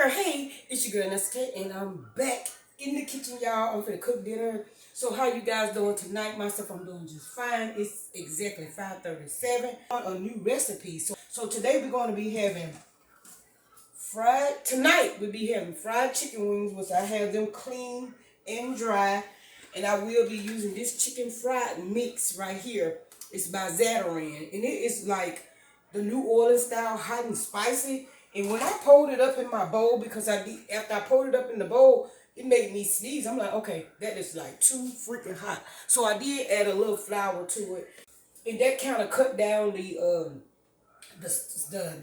Hey, it's your girl Nessa, and I'm back in the kitchen, y'all. I'm finna cook dinner. So how you guys doing tonight? Myself, I'm doing just fine. It's exactly 5:37 on a new recipe. So today we're going to be having fried chicken wings, which I have them clean and dry. And I will be using this chicken fried mix right here. It's by Zatarain, and it is like the New Orleans style, hot and spicy. And when I pulled it up in my bowl, because after I pulled it up in the bowl, it made me sneeze. I'm like, okay, that is like too freaking hot. So I did add a little flour to it, and that kind of cut down the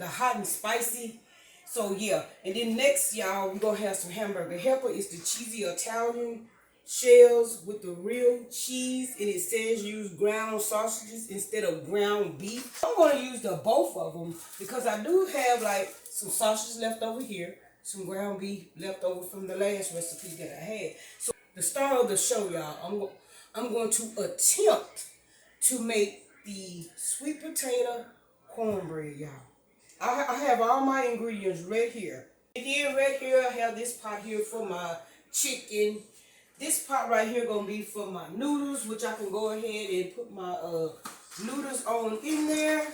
hot and spicy. So yeah, and then next, y'all, we're gonna have some hamburger helper. It's the cheesy Italian shells with the real cheese, and it says use ground sausages instead of ground beef. I'm gonna use both of them because I do have like some sausages left over here, some ground beef left over from the last recipe that I had. So the star of the show, y'all, I'm going to attempt to make the sweet potato cornbread, y'all. I have all my ingredients right here. And then right here, I have this pot here for my chicken. This pot right here gonna be for my noodles, which I can go ahead and put my noodles on in there.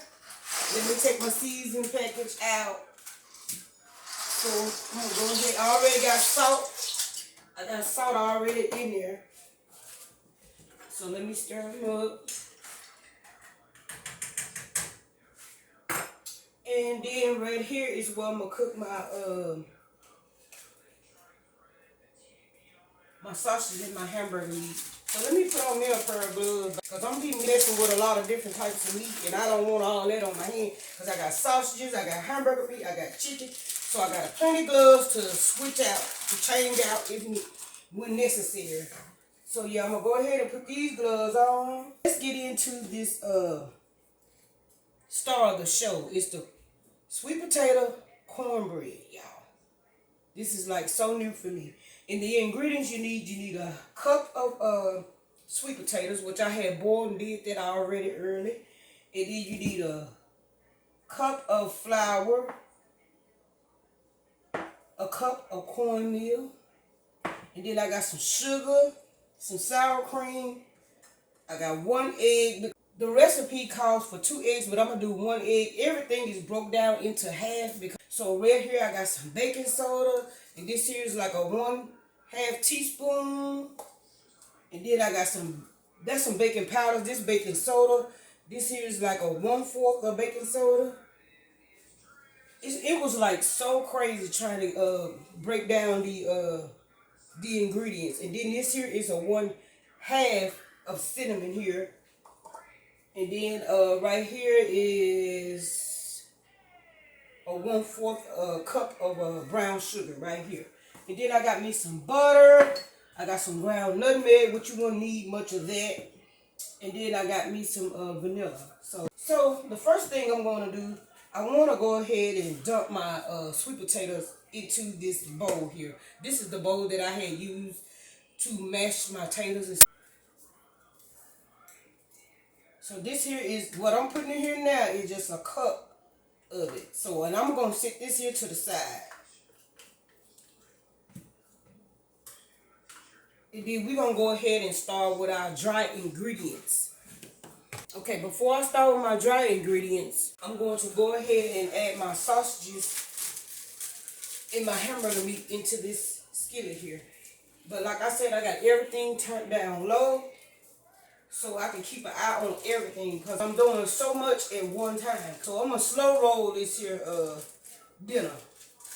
Let me take my seasoning package out. So I'm gonna go ahead. I already got salt. I got salt already in there. So let me stir them up. And then right here is where I'm gonna cook my sausage and my hamburger meat. So let me put on there a pair of gloves, because I'm be messing with a lot of different types of meat, and I don't want all that on my hand, because I got sausages, I got hamburger meat, I got chicken. So I got plenty of gloves to switch out, to change out when necessary. So yeah, I'm gonna go ahead and put these gloves on. Let's get into this star of the show. It's the sweet potato cornbread, y'all. This is like so new for me. And the ingredients you need a cup of sweet potatoes, which I had boiled and did that already early. And then you need a cup of flour, a cup of cornmeal, and then I got some sugar, some sour cream. I got 1 egg. The recipe calls for 2 eggs, but I'm gonna do 1 egg. Everything is broke down into half. So right here I got some baking soda, and this here is like a 1/2 teaspoon. And then I got some baking powder. This baking soda. This here is like a 1/4 of baking soda. It was like so crazy trying to break down the ingredients. And then this here is a 1/2 of cinnamon here. And then right here is a 1/4 cup of brown sugar right here. And then I got me some butter. I got some ground nutmeg, which you won't need much of that. And then I got me some vanilla. So the first thing I'm going to do, I want to go ahead and dump my sweet potatoes into this bowl here. This is the bowl that I had used to mash my potatoes. So this here is what I'm putting in here now is just a cup of it. So, and I'm going to set this here to the side. And then we're going to go ahead and start with our dry ingredients. Okay, before I start with my dry ingredients, I'm going to go ahead and add my sausages and my hamburger meat into this skillet here. But like I said, I got everything turned down low so I can keep an eye on everything, because I'm doing so much at one time. So I'm going to slow roll this here dinner.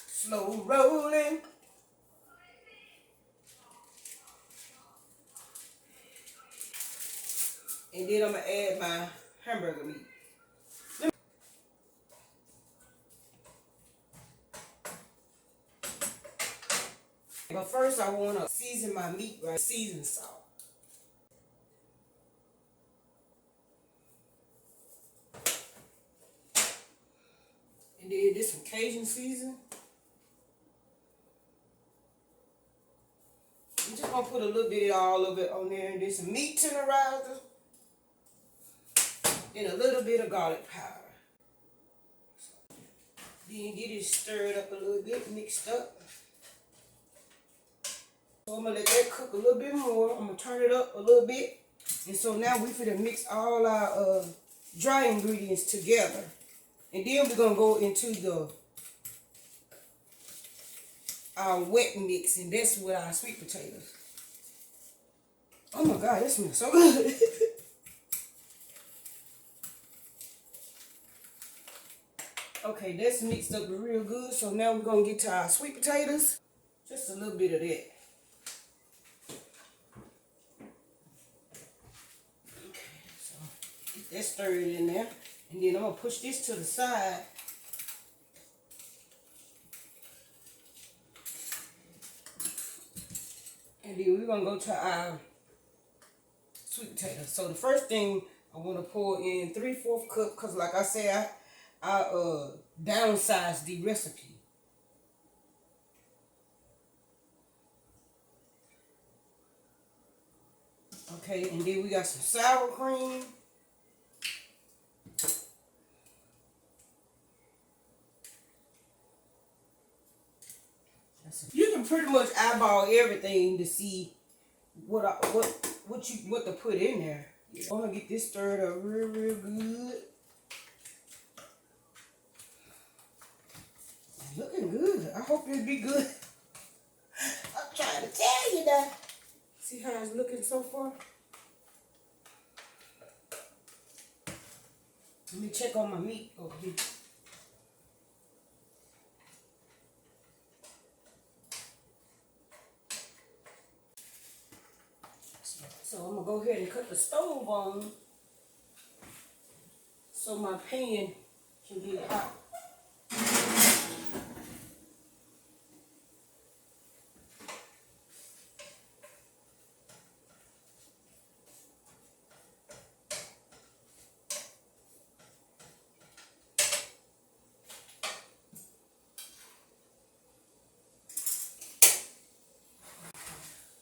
Slow rolling. And then I'm going to add my hamburger meat. But first I want to season my meat, right? Season salt. And then this some Cajun season. I'm just going to put a little bit of all of it on there. And then some meat tenderizer. And a little bit of garlic powder. Then get it stirred up a little bit, mixed up. So I'm gonna let that cook a little bit more. I'm gonna turn it up a little bit. And so now we finna mix all our dry ingredients together. And then we're gonna go into our wet mix, and that's with our sweet potatoes. Oh my God, that smells so good. Okay, that's mixed up real good. So now we're gonna get to our sweet potatoes. Just a little bit of that. Okay, so get that stirred in there. And then I'm gonna push this to the side. And then we're gonna go to our sweet potatoes. So the first thing I want to pour in 3/4 cup, because like I said, I downsized the recipe. Okay, and then we got some sour cream. You can pretty much eyeball everything to see what to put in there. I'm gonna get this stirred up real good. It's looking good. I hope it'll be good. I'm trying to tell you that. See how it's looking so far? Let me check on my meat over here. So I'm gonna go ahead and cut the stove on so my pan can get hot.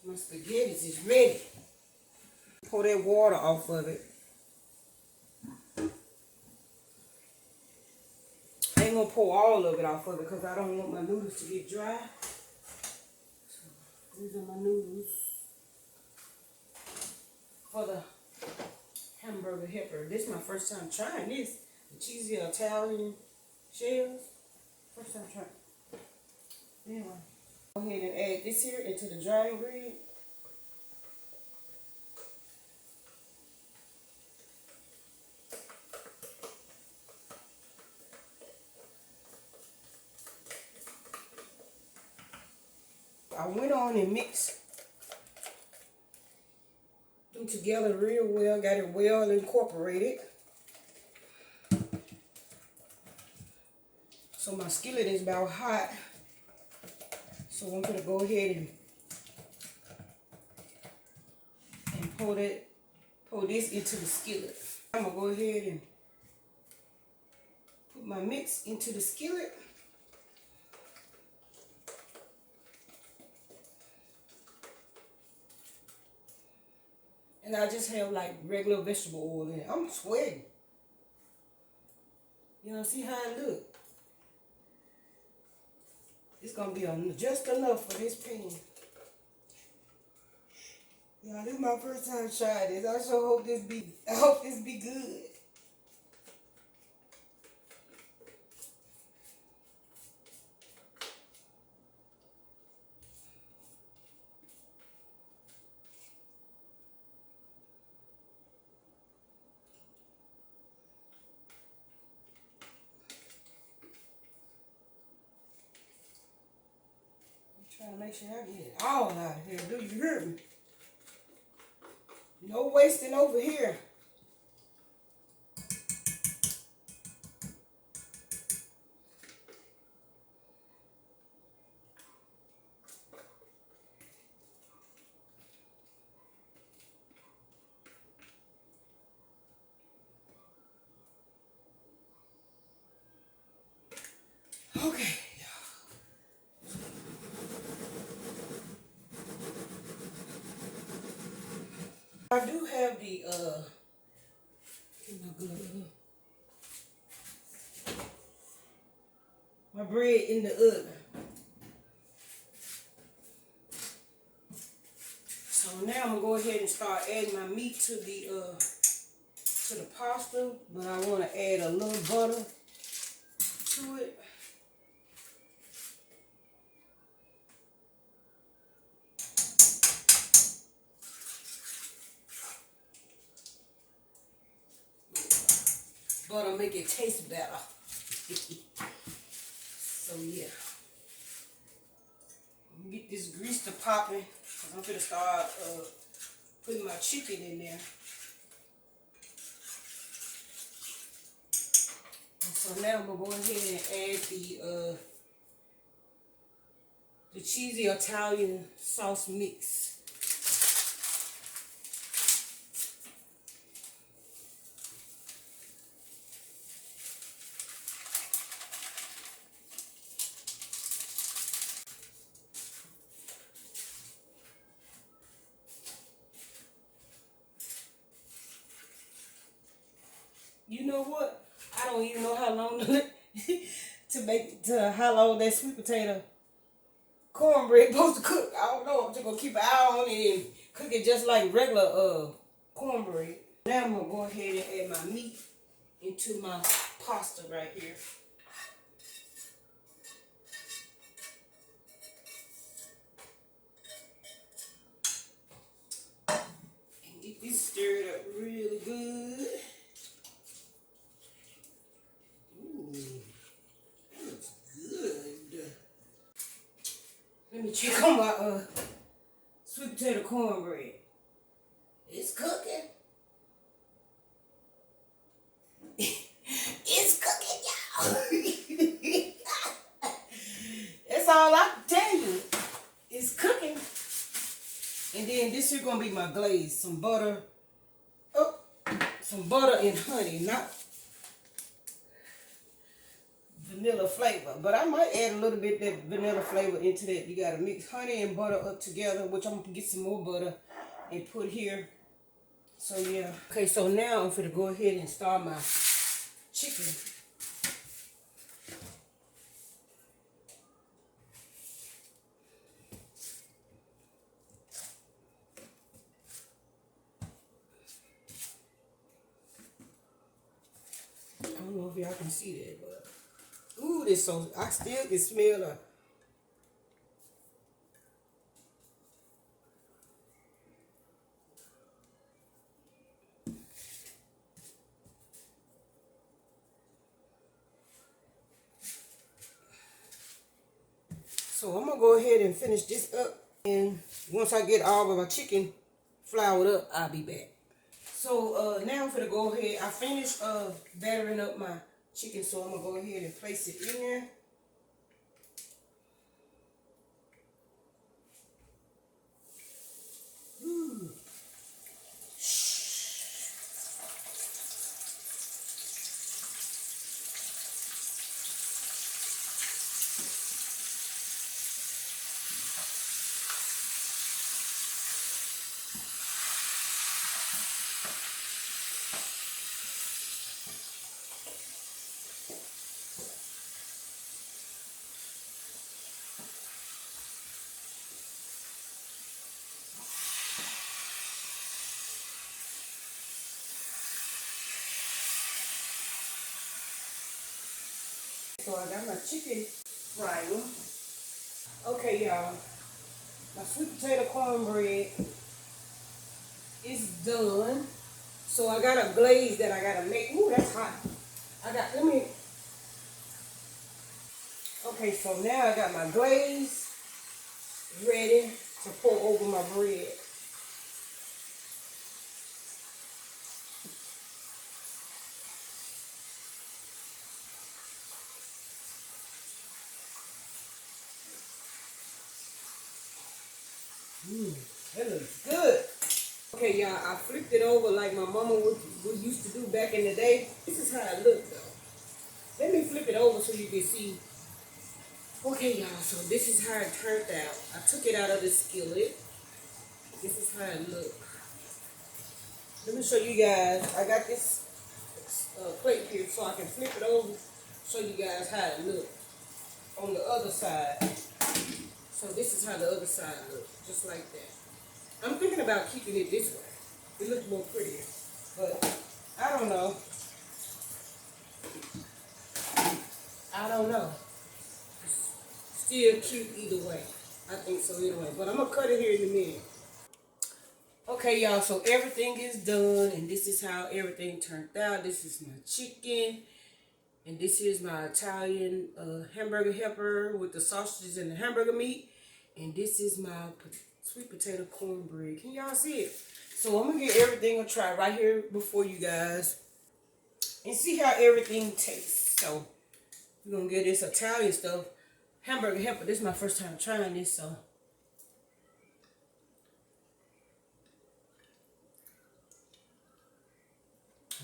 My spaghetti is ready. Pour that water off of it. I ain't gonna pour all of it off of it because I don't want my noodles to get dry. So these are my noodles for the hamburger helper. This is my first time trying this. The cheesy Italian shells. First time trying. Anyway, go ahead and add this here into the dry ingredient. I went on and mixed them together real well, got it well incorporated. So my skillet is about hot. So I'm gonna go ahead and pour this into the skillet. I'm gonna go ahead and put my mix into the skillet. And I just have like regular vegetable oil in it. I'm sweating. You know, see how it look? It's gonna be just enough for this pan. Yeah, this is my first time trying this. I sure hope this be good. Trying to make sure I get it all out of here. Do you hear me? No wasting over here. Okay. I do have the bread in the oven. So now I'm gonna go ahead and start adding my meat to the pasta, but I want to add a little butter to it. Butter make it taste better. So yeah, get this grease to popping. I'm gonna start putting my chicken in there. And so now I'm gonna go ahead and add the cheesy Italian sauce mix. You know what? I don't even know how long how long that sweet potato cornbread supposed to cook. I don't know. I'm just gonna keep an eye on it and cook it just like regular cornbread. Now I'm gonna go ahead and add my meat into my pasta right here. And get this stirred up really good. Let me check on my sweet potato cornbread. It's cooking. It's cooking, y'all. That's all I can tell you. It's cooking. And then this here gonna be my glaze. Some butter. Oh, some butter and honey, not vanilla flavor, but I might add a little bit of that vanilla flavor into that. You gotta mix honey and butter up together, which I'm gonna get some more butter and put here. So yeah. Okay, so now I'm gonna go ahead and start my chicken. I don't know if y'all can see that, but ooh, this so I still can smell the So I'm gonna go ahead and finish this up, and once I get all of my chicken floured up, I'll be back. So now I'm gonna go ahead. I finished battering up my chicken, so I'm gonna go ahead and place it in there. So I got my chicken frying. Okay, y'all. My sweet potato cornbread is done. So I got a glaze that I gotta make. Ooh, that's hot. Okay, so now I got my glaze ready to pour over my bread. That looks good. Okay, y'all, I flipped it over like my mama would used to do back in the day. This is how it looked, though. Let me flip it over so you can see. Okay, y'all, so this is how it turned out. I took it out of the skillet. This is how it looked. Let me show you guys. I got this plate here so I can flip it over, show you guys how it looked. on the other side. So this is how the other side looks, just like that. I'm thinking about keeping it this way. It looks more prettier, but I don't know. I don't know. Still cute either way. I think so either way. But I'm gonna cut it here in a minute. Okay, y'all, so everything is done, and this is how everything turned out. This is my chicken, and this is my Italian hamburger helper with the sausages and the hamburger meat, and this is my sweet potato cornbread. Can y'all see it? So I'm gonna get everything a try right here before you guys, and see how everything tastes. So we're gonna get this Italian stuff, hamburger helper. This is my first time trying this, so.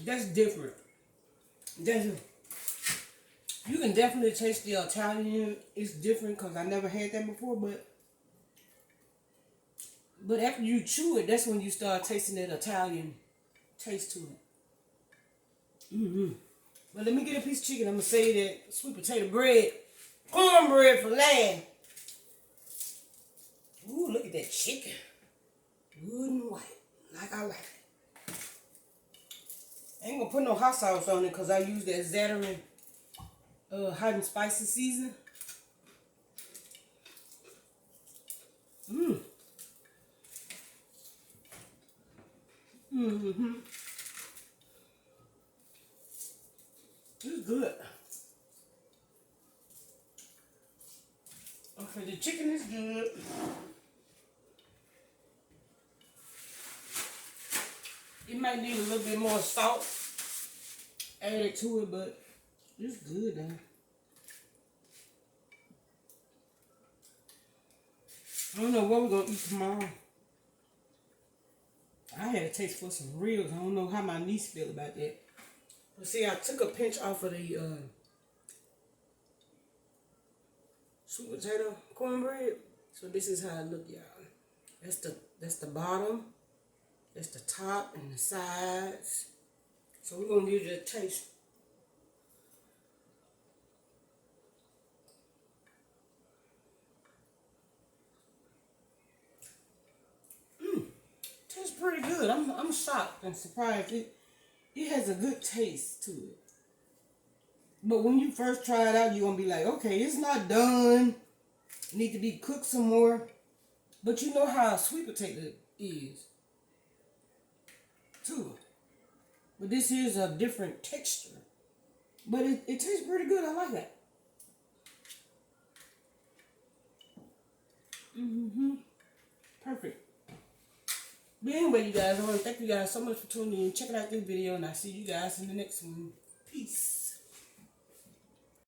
That's different. You can definitely taste the Italian. It's different because I never had that before, but after you chew it, that's when you start tasting that Italian taste to it. But let me get a piece of chicken. I'm gonna save that sweet potato bread, cornbread for last. Ooh, look at that chicken, good and white, like I like it. I ain't gonna put no hot sauce on it because I use that Zatarain hot and spicy season. It's good. Okay, the chicken is good. It might need a little bit more salt added to it, but it's good though. I don't know what we're gonna eat tomorrow. I had a taste for some ribs. I don't know how my niece feel about that. But see, I took a pinch off of the sweet potato cornbread. So this is how it look, y'all. That's the bottom. That's the top and the sides. So we're gonna give it a taste. Tastes pretty good. I'm shocked and surprised. It has a good taste to it. But when you first try it out, you're gonna be like, okay, it's not done. It need to be cooked some more. But you know how a sweet potato is too. But this here's a different texture. But it tastes pretty good. I like that. Perfect. But anyway, you guys, I want to thank you guys so much for tuning in, checking out this video, and I'll see you guys in the next one. Peace.